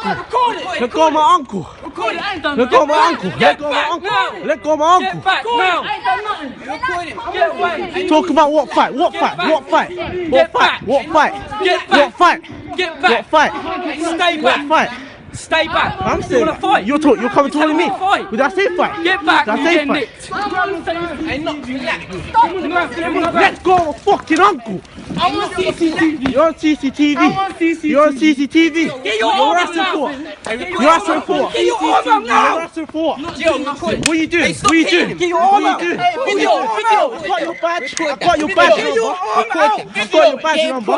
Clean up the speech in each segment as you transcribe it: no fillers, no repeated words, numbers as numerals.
uncle. Let go of my uncle. Let go of my uncle. Let go of my uncle. Let go of my uncle. Get back now. I ain't done nothing. Get away. Talk about what fight? What fight? What fight? What fight? What fight? Get back. What fight? Get back. What fight? Stay What back. fight? Stay back. I'm You saying wanna fight? You're coming towards me. Fight. Did I say fight? Get back. Did I You say get fight? nicked. Let's go of fucking uncle. I'm on CCTV. You're on CCTV. I'm on CCTV. You're on CCTV. Get your You're arm asking out. for what? Get your You're arm asking out. for what? Get your arm out You're now. asking for what? What What are you doing? What are you doing? Get your What arm are out. you doing? Hey, video. I got your badge. I got your badge Get your number. arm I got out. your badge number. I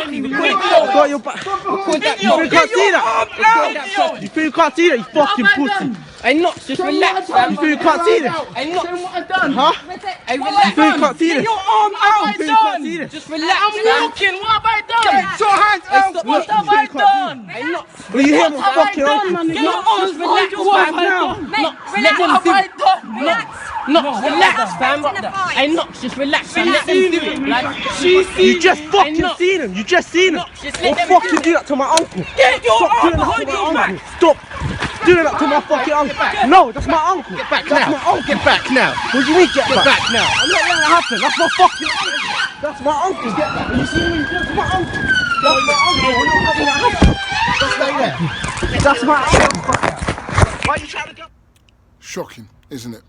got your badge. You can't see that? You feel you can't see that? You fucking pussy. Hey, Knox, just relax, You fam. feel you can't see that? Hey, Knox. Huh? Hey, You relax. feel you can't see Get this? your arm out. You feel you can't see this? Just relax, I'm fam. walking. What have I done? Get your hands out. Look, What you have feel I you can't see done? Hey, Knox. Will you hear my What have I fucking done, uncle? man? Get your arms relax, What have fam. I done? Knox, Relax. let them What do have I it. done? Knox, relax, fam. Hey, Knox, just relax, fam. Let them do it, blood. You just fucking Knox. seen him. You just seen him. Knox, just Don't let them fucking do do it. that to my uncle. Get your Stop arm doing that behind to your my back. uncle. Stop doing that to my fucking uncle. No, that's my uncle. Get back now. My uncle. Get back now. What do you mean get back? Back now. I'm not letting that happen. That's my fucking uncle. That's my uncle. Get back. You see me? That's my uncle. That's my uncle. We're not having that happen. Just stay there. That's my uncle. Why are you trying to go? Shocking, isn't it?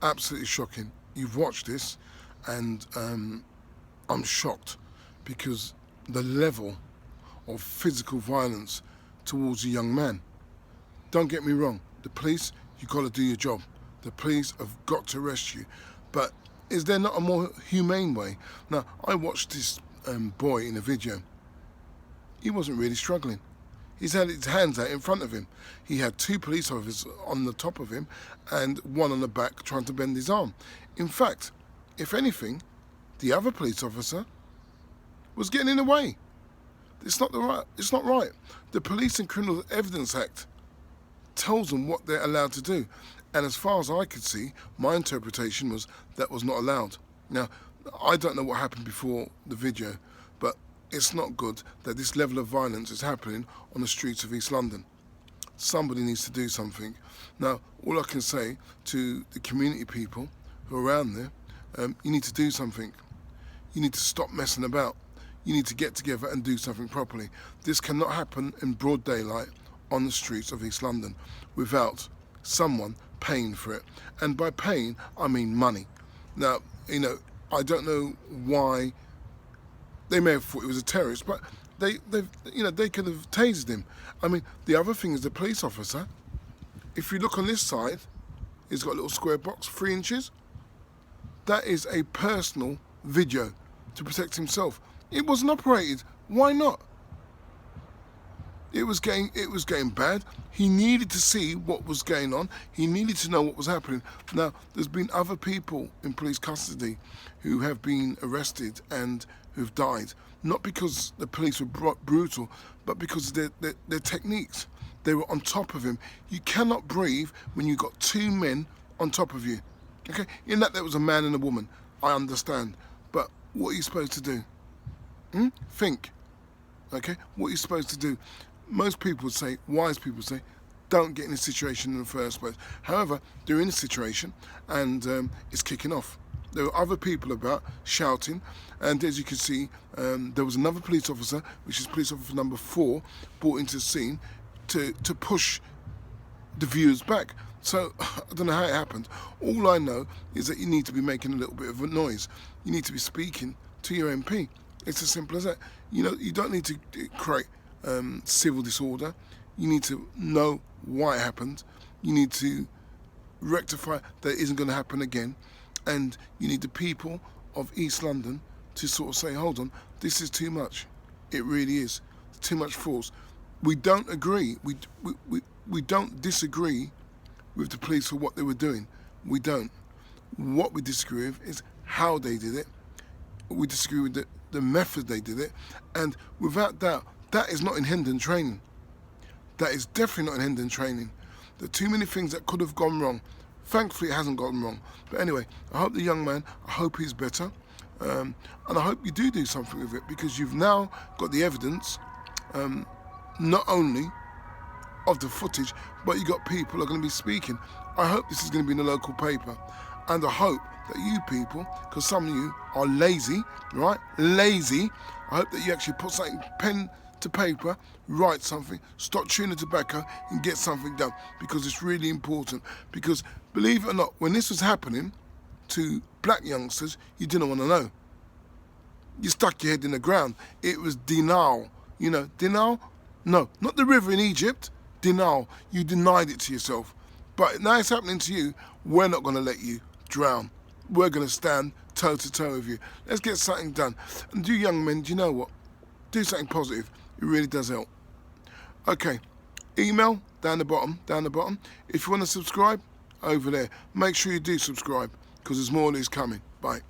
Absolutely shocking. You've watched this, and I'm shocked because the level of physical violence towards a young man. Don't get me wrong, the police, you've got to do your job. The police have got to arrest you. But is there not a more humane way? Now, I watched this boy in a video. He wasn't really struggling. He's had his hands out in front of him. He had two police officers on the top of him and one on the back trying to bend his arm. In fact, if anything, the other police officer was getting in the way. It's not right. The Police and Criminal Evidence Act tells them what they're allowed to do. And as far as I could see, my interpretation was that was not allowed. Now, I don't know what happened before the video, but it's not good that this level of violence is happening on the streets of East London. Somebody needs to do something. Now, all I can say to the community people who are around there, you need to do something. You need to stop messing about. You need to get together and do something properly. This cannot happen in broad daylight on the streets of East London without someone paying for it. And by paying, I mean money. Now, I don't know why they may have thought it was a terrorist, but they could have tased him. I mean, the other thing is the police officer. If you look on this side, he's got a little square box, 3 inches. That is a personal video to protect himself. It wasn't operated. Why not? It was getting bad. He needed to see what was going on. He needed to know what was happening. Now, there's been other people in police custody who have been arrested and who've died, not because the police were brutal, but because of their techniques. They were on top of him. You cannot breathe when you've got 2 men on top of you. Okay? In that there was a man and a woman, I understand. But what are you supposed to do? Think. Okay? What are you supposed to do? Most people would say, wise people say, don't get in a situation in the first place. However, they're in a situation and it's kicking off. There were other people about shouting, and as you can see, there was another police officer, which is police officer number 4, brought into the scene to push the viewers back. So, I don't know how it happened. All I know is that you need to be making a little bit of a noise. You need to be speaking to your MP. It's as simple as that. You don't need to create civil disorder. You need to know why it happened. You need to rectify that it isn't going to happen again. And you need the people of East London to sort of say, hold on, this is too much. It really is. Too much force. We don't agree. We don't disagree with the police for what they were doing. We don't. What we disagree with is how they did it. We disagree with the method they did it. And without doubt, that is not in Hendon training. That is definitely not in Hendon training. There are too many things that could have gone wrong. Thankfully, it hasn't gone wrong. But anyway, I hope the young man, I hope he's better. And I hope you do something with it, because you've now got the evidence, not only of the footage, but you got people who are going to be speaking. I hope this is going to be in the local paper, and I hope that you people, because some of you are lazy, right? Lazy. I hope that you actually put something, pen to paper, write something, stop chewing the tobacco and get something done, because it's really important. Because believe it or not, when this was happening to black youngsters, you didn't want to know. You stuck your head in the ground. It was denial. You know, denial? No, not the river in Egypt. Denial. You denied it to yourself. But now it's happening to you. We're not going to let you drown. We're going to stand toe to toe with you. Let's get something done. And you young men, do you know what? Do something positive. It really does help. Okay, email down the bottom. If you want to subscribe, over there. Make sure you do subscribe, because there's more news coming. Bye.